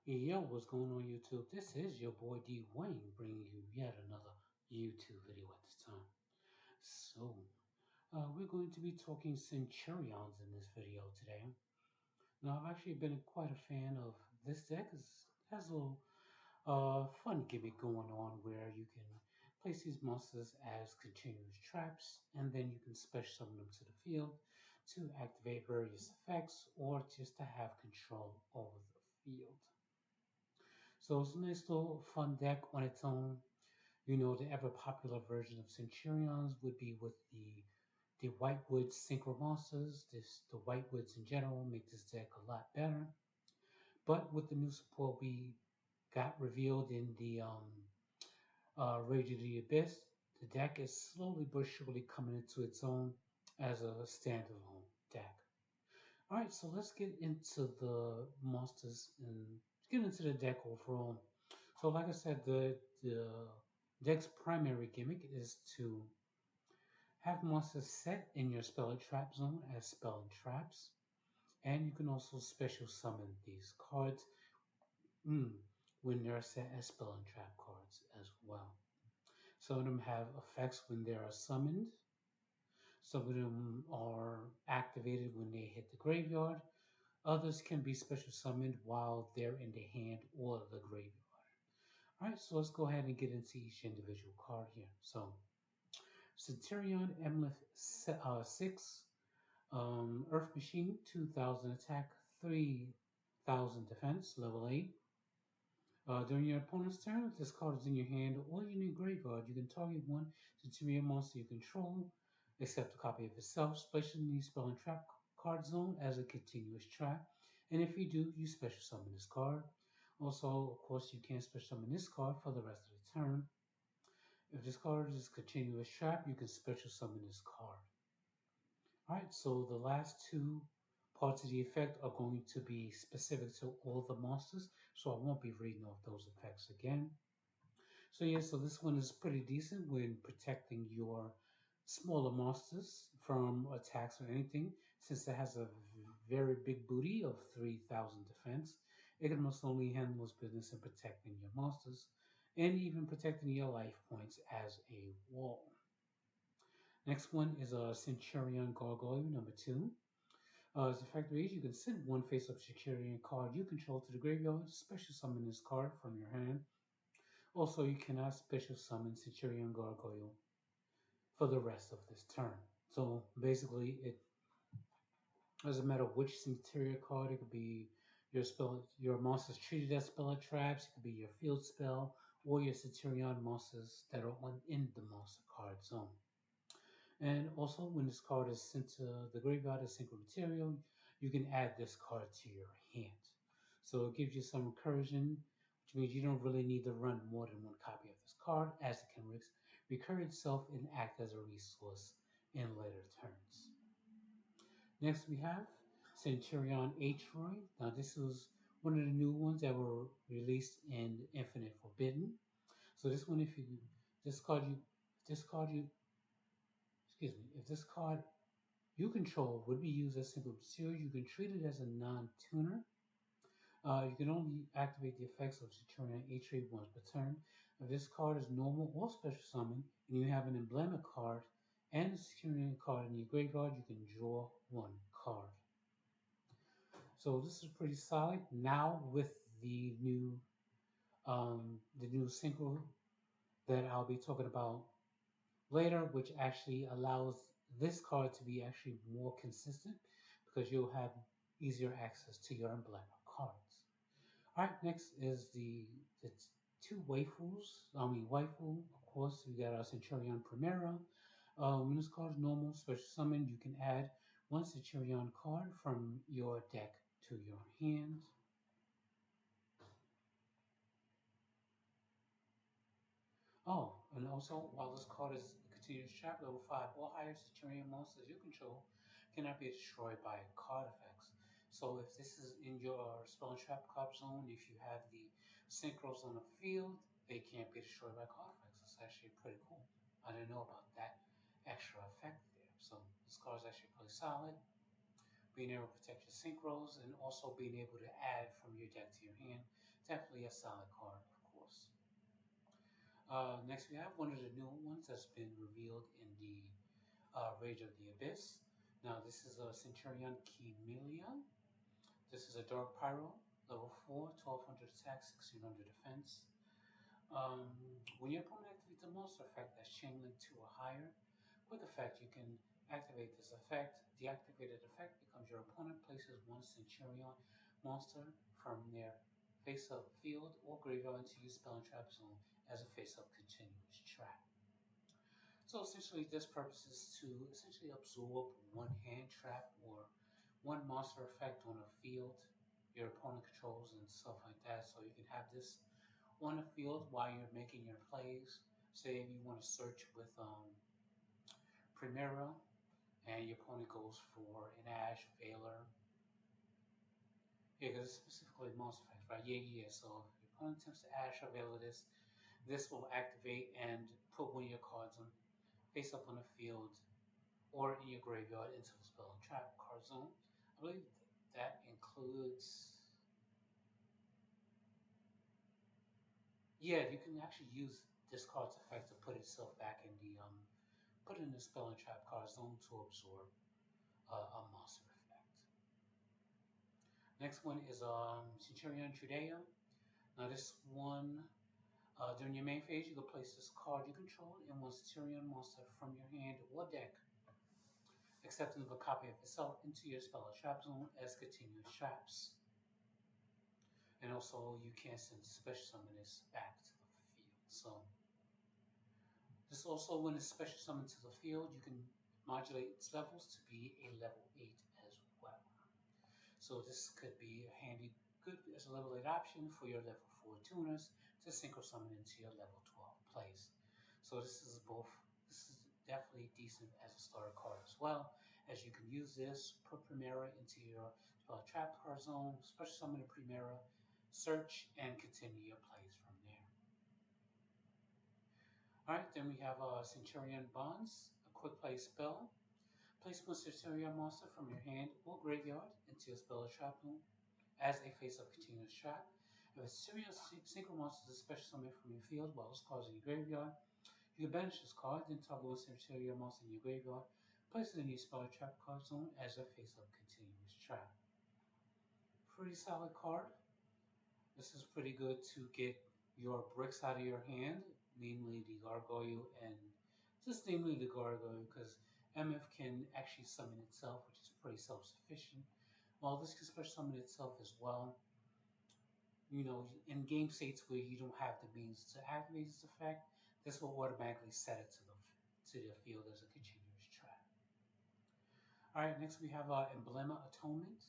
Yo, what's going on YouTube? This is your boy D Wayne bringing you yet another YouTube video at this time. We're going to be talking Centurions in this video today. Now, I've actually been quite a fan of this deck. It has a little fun gimmick going on where you can place these monsters as continuous traps and then you can special summon them to the field to activate various effects or just to have control over the field. So it's a nice little fun deck on its own. You know, the ever popular version of Centurions would be with the Whitewoods Synchro Monsters. The Whitewoods in general make this deck a lot better. But with the new support we got revealed in the Rage of the Abyss, the deck is slowly but surely coming into its own as a standalone deck. Alright, so let's get into the monsters and get into the deck overall. So like I said, the deck's primary gimmick is to have monsters set in your spell and trap zone as spell and traps. And you can also special summon these cards when they're set as spell and trap cards as well. Some of them have effects when they are summoned. Some of them are activated when they hit the graveyard. Others can be special summoned while they're in the hand or the graveyard. Alright, so let's go ahead and get into each individual card here. So, Centurion Emleth 6, Earth Machine, 2000 attack, 3000 defense, level 8. During your opponent's turn, if this card is in your hand or in your graveyard, you can target one Centurion monster you control, except a copy of itself, special in the spell and trap card zone as a continuous trap. And if you do, you special summon this card. Also, of course, you can special summon this card for the rest of the turn. If this card is continuous trap, you can special summon this card. Alright, so the last two parts of the effect are going to be specific to all the monsters, so I won't be reading off those effects again. So yeah, so this one is pretty decent when protecting your smaller monsters from attacks or anything. Since it has a very big booty of 3000 defense, it can most only handle its business in protecting your monsters and even protecting your life points as a wall. Next one is a Centurion Gargoyle number 2. As effect reads, you can send one face-up Centurion card you control to the graveyard, special summon this card from your hand. Also, you cannot special summon Centurion Gargoyle for the rest of this turn. So basically, it doesn't matter which Centurion card. It could be your monsters treated as spell or traps. It could be your field spell or your Centurion monsters that are in the monster card zone. And also, when this card is sent to the graveyard as single material, you can add this card to your hand. So it gives you some recursion, which means you don't really need to run more than one copy of this card, as it can recur itself and act as a resource in later turns. Next, we have Centurion Atroy. Now, this was one of the new ones that were released in Infinite Forbidden. So this one, if you discard you, discard you, excuse me, if this card you control would be used as single material, you can treat it as a non-tuner. You can only activate the effects of Centurion Atroy once per turn. If this card is normal or special summon, and you have an emblematic card and a Centurion card in your graveyard, you can draw one card. So this is pretty solid. Now with the new synchro that I'll be talking about later, which actually allows this card to be actually more consistent because you'll have easier access to your emblematic cards. Alright, next is the two waifu, of course, we got our Centurion Primera. When this card is normal, special summon, you can add one Centurion card from your deck to your hand. Oh, and also, while this card is a continuous trap, level 5 or higher Centurion monsters you control cannot be destroyed by card effects. So if this is in your spell and trap card zone, if you have the synchros on the field, they can't be destroyed by card effects. It's actually pretty cool. I didn't know about that extra effect there. So this card is actually pretty solid. Being able to protect your synchros and also being able to add from your deck to your hand definitely a solid card, of course. Next, we have one of the new ones that's been revealed in the Rage of the Abyss. Now, this is a Centurion Chameleon. This is a Dark Pyro, level 4, 1200 attack, 1600 defense. When your opponent activates a monster effect that's chain linked to a higher quick effect, you can activate this effect. The activated effect becomes your opponent places one Centurion monster from their face-up field or graveyard into your spell and trap zone as a face-up continuous trap. So essentially, this purpose is to essentially absorb one hand trap or one monster effect on a field your opponent controls and stuff like that. So you can have this on the field while you're making your plays. Say if you want to search with Primera and your opponent goes for an Ash Veiler. Yeah, because it's specifically monster effects, right? Yeah. So if your opponent attempts to Ash or Veiler this will activate and put one of your cards on face up on the field or in your graveyard into the spell and trap card zone. I believe that includes. Yeah, you can actually use this card's effect to put itself back in the put in the spell and trap card zone to absorb a monster effect. Next one is Centurion Trudea. Now this one, during your main phase, you can place this card you control in one Centurion monster from your hand or deck, accepting a copy of itself into your spell and trap zone as continuous traps. And also, you can send special summon this back to the field. So this also, when it's special summoned to the field, you can modulate its levels to be a level 8 as well. So this could be a handy, good as a level 8 option for your level 4 tuners to synchro summon into your level 12 plays. So this is definitely decent as a starter card as well, as you can use this, put Primera into your trap card zone, special summon a Primera, search, and continue your plays from there. Alright, then we have Centurion Bonds, a quick play spell. Place one Centurion monster from your hand or graveyard into your spell or trap zone as a face-up continuous trap. If a Centurion synchro monster is a special summon from your field while this card is in your graveyard, you can banish this card, then toggle one Centurion monster in your graveyard, place it in your spell or trap card zone as a face-up continuous trap. Pretty solid card. This is pretty good to get your bricks out of your hand, namely the gargoyle and just namely the gargoyle, because MF can actually summon itself, which is pretty self-sufficient. While this can special summon itself as well, you know, in game states where you don't have the means to activate this effect, this will automatically set it to the field as a continuous trap. Alright, next we have Emblema Atonement.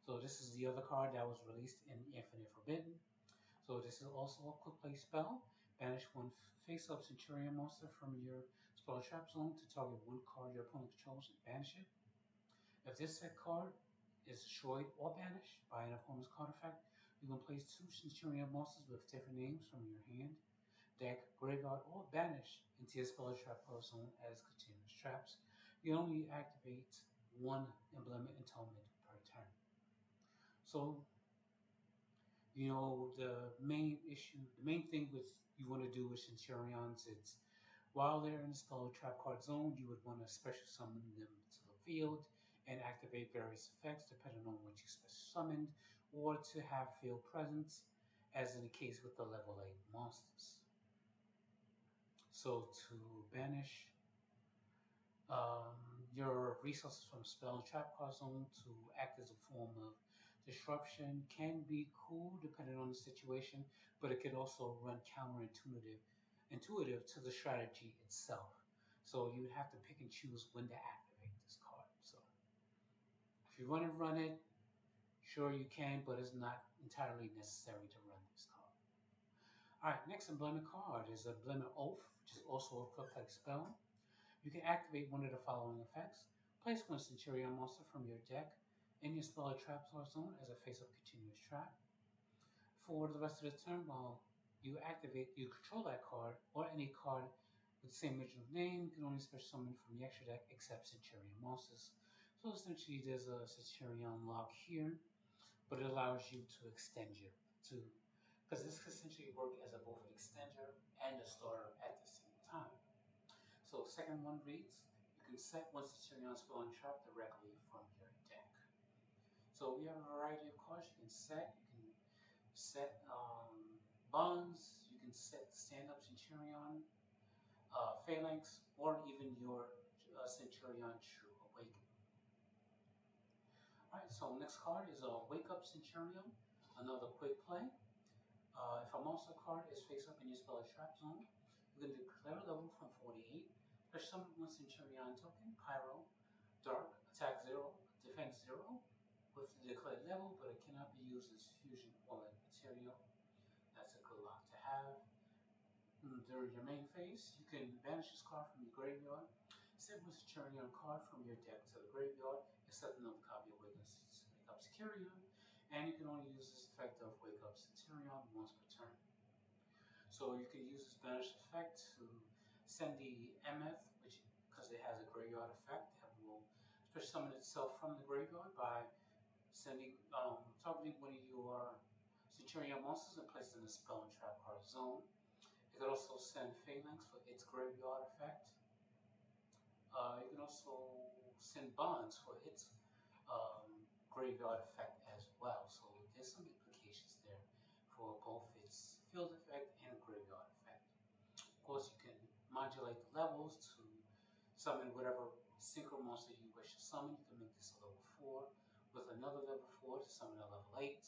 So this is the other card that was released in Infinite Forbidden. So this is also a quick play spell. Banish one face-up Centurion monster from your spell trap zone to target one card your opponent controls and banish it. If this set card is destroyed or banished by an opponent's card effect, you can place two Centurion monsters with different names from your hand, deck, graveyard, or banish into your spell trap card zone as continuous traps. You only activate one Emblem Atonement per turn. So you know, the main thing with you want to do with Centurions, it's while they're in the spell trap card zone, you would want to special summon them to the field and activate various effects depending on what you special summoned, or to have field presence, as in the case with the level 8 monsters. So to banish your resources from spell and trap card zone to act as a form of disruption can be cool depending on the situation, but it can also run intuitive to the strategy itself. So you would have to pick and choose when to activate this card. So if you want to run it, sure you can, but it's not entirely necessary to run this card. Alright, next emblemic card is Emblemic Oath, which is also a quick play spell. You can activate one of the following effects. Place one Centurion monster from your deck in your spell or trap zone as a face-up continuous trap. For the rest of the turn, while you control that card or any card with the same original name, you can only special summon from the extra deck except Centurion monsters. So essentially there's a Centurion lock here, but it allows you to because this can essentially work as both an extender and a starter at the same time. So second one reads, you can set one Centurion spell and trap directly from your deck. So we have a variety of cards you can set. You can set bonds, you can set stand-up Centurion, Phalanx, or even your Centurion True Awakening. Alright, so next card is a Wake Up Centurion, another quick play. If a monster card is face up in your spell trap zone, you can declare a level from 48, special summon one Centurion token, Pyro, Dark, attack 0, defense 0, with the declared level, but it cannot be used as fusion or material. That's a good lock to have. During your main phase, you can banish this card from your graveyard, set one Centurion card from your deck to the graveyard, except another copy of Wake Up Centurion, and you can only use this effect of Wake Up Centurion once per turn. So you can use this banish effect to send the MF, which, because it has a graveyard effect, it will special summon itself from the graveyard by sending targeting one of your Centurion monsters and place it in the spell and trap card zone. You can also send Phalanx for its graveyard effect. You can also send Bonds for its graveyard effect as well. So there's some implications there for both its field effect and graveyard effect. Of course, you can modulate the levels to summon whatever synchro monster you wish to summon. You can make this a level 4 with another level 4 to summon a level 8.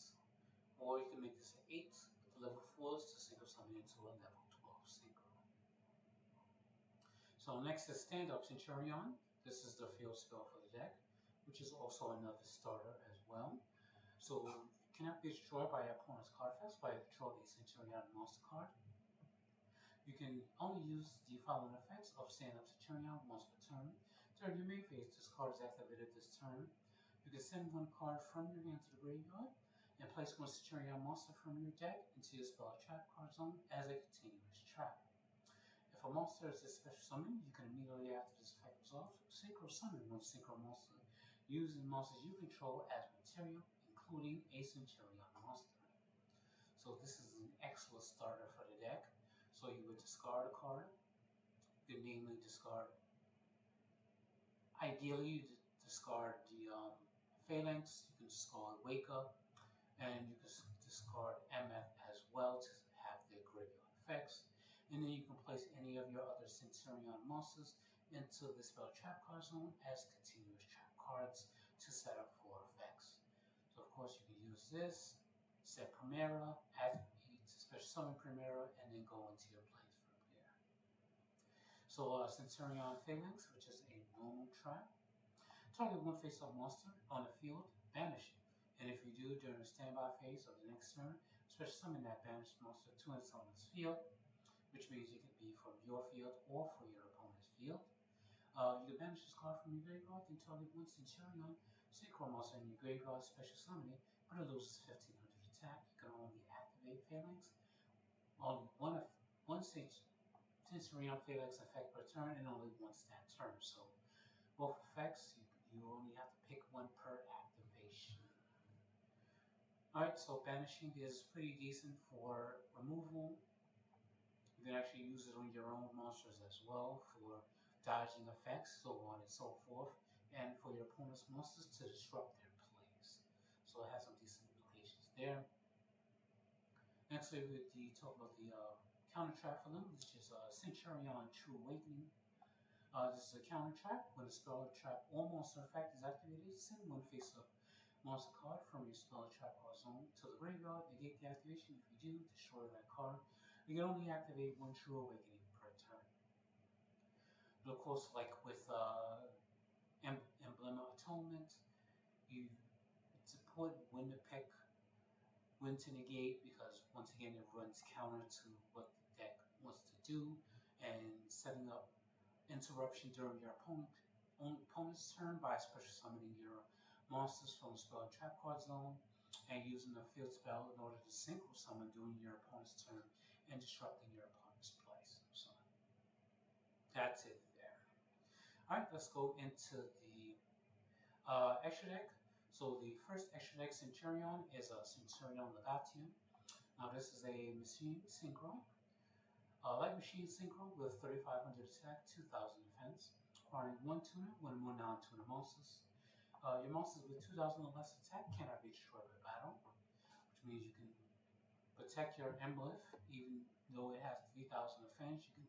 Or you can make this an 8 with the level 4s to synchro summon into a level 12 synchro. So next is Stand Up Centurion. This is the field spell for the deck, which is also another starter as well. So it cannot be destroyed by your opponent's card effects by draw a Centurion monster card. You can only use the following effects of Stand Up Centurion once per turn. During your main phase, this card is activated this turn. You can send one card from your hand to the graveyard and place one Centurion monster from your deck into your spell trap card zone as a continuous trap. If a monster is a special summon, you can immediately after this effect resolves, synchro summon one synchro monster using monsters you control as material, including a Centurion monster. So this is an excellent starter for the deck. So you would discard a card. You can namely discard, ideally you discard the Phalanx, you can discard Wake Up, and you can discard MF as well to have their graveyard effects. And then you can place any of your other Centurion monsters into the spell trap card zone as continuous trap cards to set up for effects. So of course you can use this, set Primera, activate special summon Primera, and then go into your plays from there. So Centurion Phalanx, which is a normal trap. Target one face-up monster on the field, banish it. And if you do during the standby phase of the next turn, special summon that banished monster to its opponent's field, which means it could be from your field or for your opponent's field. You can banish this card from your graveyard, then target one Centurion synchro monster in your graveyard, special summon it, but it loses 1500 attack. You can only activate Phalanx. Only one Centurion Phalanx effect per turn and only once that turn. So both effects, you only have to pick one per activation. Alright, so banishing is pretty decent for removal. You can actually use it on your own monsters as well for dodging effects, so on and so forth, and for your opponent's monsters to disrupt their plays. So it has some decent implications there. Next, we would talk about the counter trap for them, which is Centurion True Awakening. This is a counter trap. When a spell trap or monster effect is activated, send one face-up monster card from your spell trap card zone to the graveyard. Negate the activation. If you do, destroy that card. You can only activate one True Awakening per turn. But of course, like with Emblem of Atonement, it's important when to pick when to negate, because once again it runs counter to what the deck wants to do, and setting up interruption during your opponent's turn by special summoning your monsters from the spell trap card zone and using the field spell in order to synchro summon during your opponent's turn and disrupting your opponent's plays. So that's it there. Alright, let's go into the extra deck. So the first extra deck Centurion is a Centurion Legatium. Now this is a machine synchro, light machine synchro with 3500 attack, 2000 defense, requiring one tuner, one more non-tuner monsters. Your monsters with 2000 or less attack cannot be destroyed by battle, which means you can protect your emblem even though it has 3000 defense. You can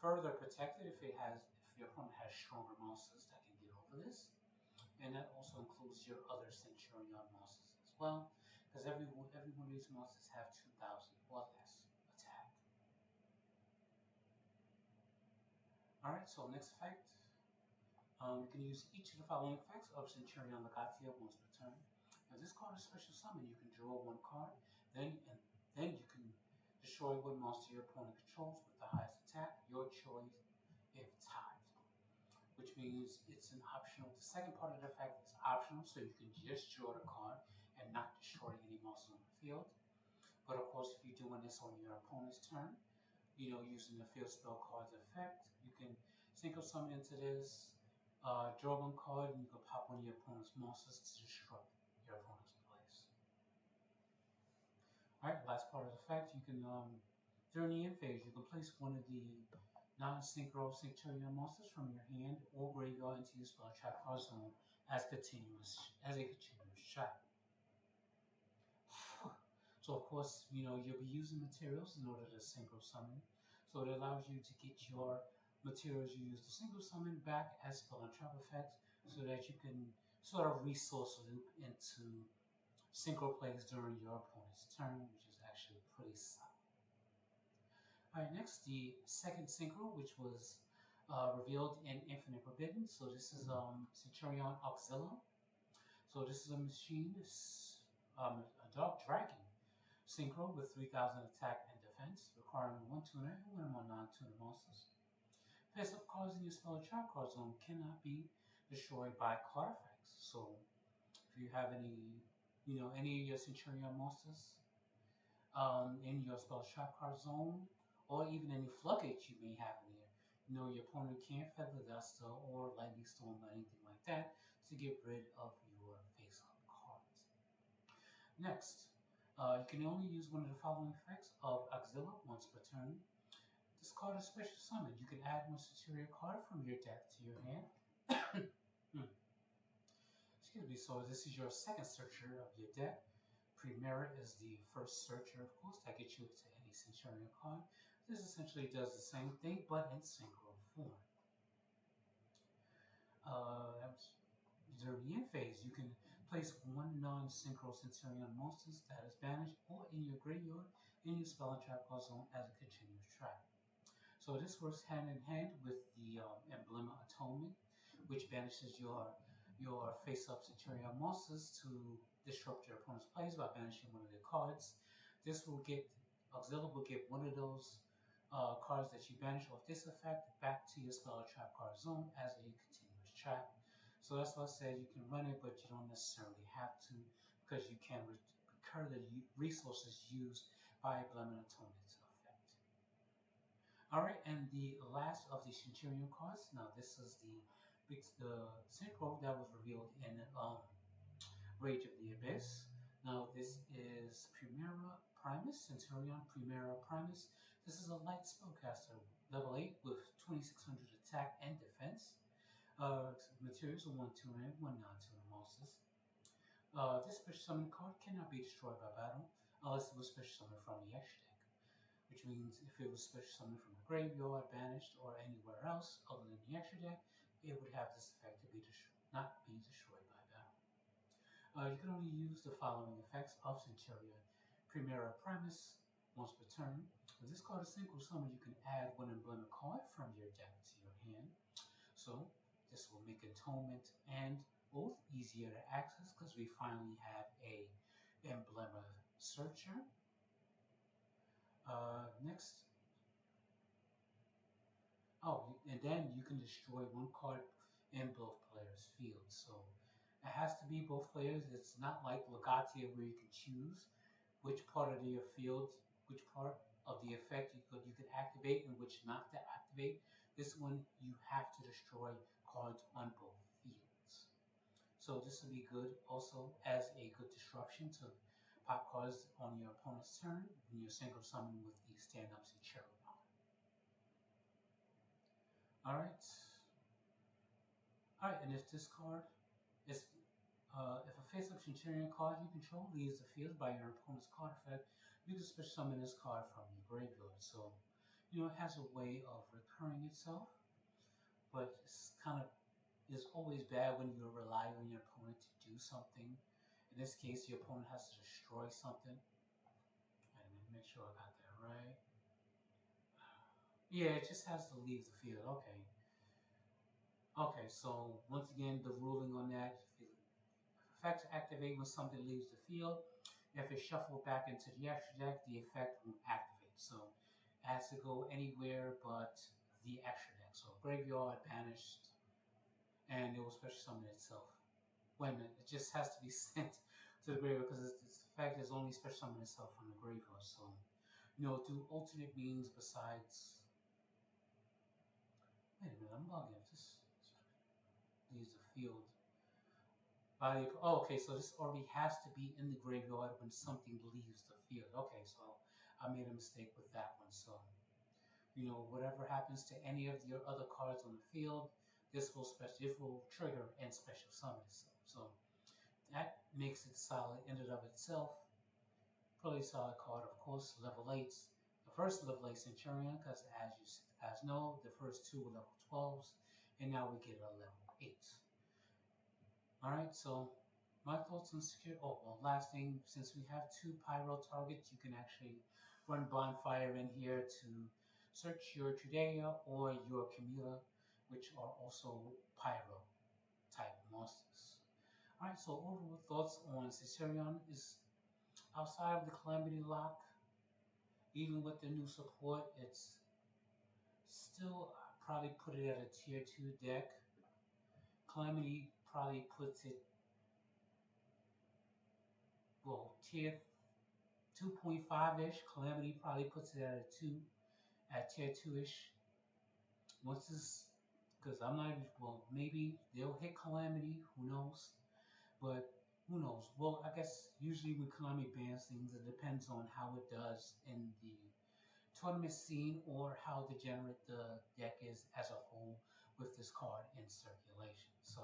further protect it if your opponent has stronger monsters that can get over this. And that also includes your other Centurion monsters as well, because every one of these monsters have 2000 or less attack. Alright, so next effect. You can use each of the following effects of Centurion Legatio once per turn. If this card is special summon, you can draw one card, then you can destroy one monster your opponent controls with the highest attack, your choice, if tied. Which means it's an optional. The second part of the effect is optional, so you can just draw the card and not destroy any monsters on the field. But of course, if you're doing this on your opponent's turn, using the field spell card's effect, you can single summon into this, draw one card, and you can pop one of your opponent's monsters to disrupt your opponent's place. Alright, last part of the effect, you can, during the end phase, you can place one of the non-synchro Centurion monsters from your hand or graveyard into your spell trap card zone as a continuous shot. So of course, you'll be using materials in order to synchro summon. So it allows you to get your materials you use to synchro summon back as spell and trap effects so that you can sort of resource loop into synchro plays during your opponent's turn, which is actually pretty solid. Alright, next, the second synchro, which was revealed in Infinite Forbidden. So this is Centurion Auxilla. So this is a machine, a dark dragon synchro with 3000 attack and defense, requiring one tuner and one more non-tuner monsters. Face-up cards in your spell trap card zone cannot be destroyed by card effects. So if you have any of your Centurion monsters in your spell trap card zone, or even any floodgates you may have in there, your opponent can't feather duster or lightning storm or anything like that to get rid of your face-up cards. Next, you can only use one of the following effects of Auxilla once per turn. This card is special summon. You can add one Centurion card from your deck to your hand. Excuse me, so this is your second searcher of your deck. Primera is the first searcher, of course, that gets you to any Centurion card. This essentially does the same thing, but in synchro form. During the end phase, you can place one non-synchro Centurion monsters that is banished or in your graveyard in your spell and trap card zone as a continuous trap. So this works hand in hand with the Emblem of Atonement, which banishes your face-up Centurion monsters to disrupt your opponent's plays by banishing one of their cards. Auxilla will get one of those cards that you banish off this effect back to your spell or trap card zone as a continuous trap. So that's why I said you can run it, but you don't necessarily have to, because you can recur the resources used by Emblem of Atonement effect. Alright, and the last of the Centurion cards. Now this is the synchro that was revealed in Rage of the Abyss. Now this is Primera Primus, Centurion Primera Primus. This is a light spellcaster, level 8 with 2600 attack and defense. Materials are 1 tuner and 1 non-tuner monsters. This special summon card cannot be destroyed by battle unless it was special summoned from the extra deck. Which means if it was special summoned from the graveyard, banished, or anywhere else other than the extra deck, it would have this effect to not be destroyed by battle. You can only use the following effects of Centurion. Primera Primus, once per turn. If this card is synchro summon, you can add one emblem card from your deck to your hand. So this will make Atonement and Oath easier to access because we finally have a emblem searcher. Next. Oh, and then you can destroy one card in both players' fields. So it has to be both players. It's not like Legatia where you can choose which part of your field, which part of the effect you could activate and which not to activate. This one you have to destroy cards on both fields. So this will be good also as a good disruption to Pop cards on your opponent's turn when you single summon with the stand-up Centurion. Alright. Alright, and if this card is if a face-up Centurion card you control leaves the field by your opponent's card effect, you can special summon this card from your graveyard. So, it has a way of recurring itself, but it's kind of is always bad when you rely on your opponent to do something. In this case, your opponent has to destroy something. And make sure I got that right. Yeah, it just has to leave the field. Okay. Okay, so once again, the ruling on that, if effects activate when something leaves the field. If it's shuffled back into the extra deck, the effect won't activate. So it has to go anywhere but the extra deck. So graveyard, banished, and it will special summon itself. Wait a minute, it just has to be sent to the graveyard because its effect is only special summon itself from the graveyard. So, do alternate means besides. Wait a minute, I'm logging. This leaves the field. Okay, so this already has to be in the graveyard when something leaves the field. Okay, so I made a mistake with that one. So, whatever happens to any of your other cards on the field, it will trigger and special summon itself. So that makes it solid in and of itself. Pretty solid card, of course, level 8s. The first level 8 Centurion, because as you guys know, the first two were level 12s, and now we get a level 8. Alright, so my thoughts on secure. Oh, well, last thing, since we have two pyro targets, you can actually run bonfire in here to search your Trudea or your Camila, which are also pyro type monsters. Alright, so overall thoughts on Centurion is outside of the Calamity lock, even with the new support, it's still probably put it at a tier 2 deck. Calamity probably puts it, well, tier 2.5-ish. Calamity probably puts it at a 2, at tier 2-ish. Once this, because I'm not even, well, maybe they'll hit Calamity, who knows? But who knows? Well, I guess usually when Calamity bans things, it depends on how it does in the tournament scene or how degenerate the deck is as a whole with this card in circulation. So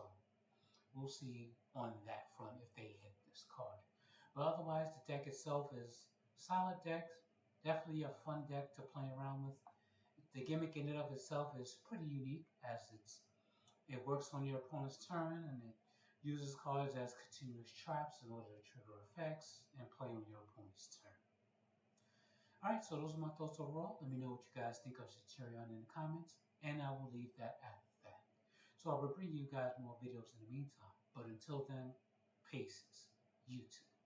we'll see on that front if they hit this card. But otherwise, the deck itself is solid deck, definitely a fun deck to play around with. The gimmick in and of itself is pretty unique as it works on your opponent's turn and it uses cards as continuous traps in order to trigger effects and play on your opponent's turn. Alright, so those are my thoughts overall. Let me know what you guys think of Centurion in the comments, and I will leave that at that. So I will bring you guys more videos in the meantime. But until then, peace, YouTube.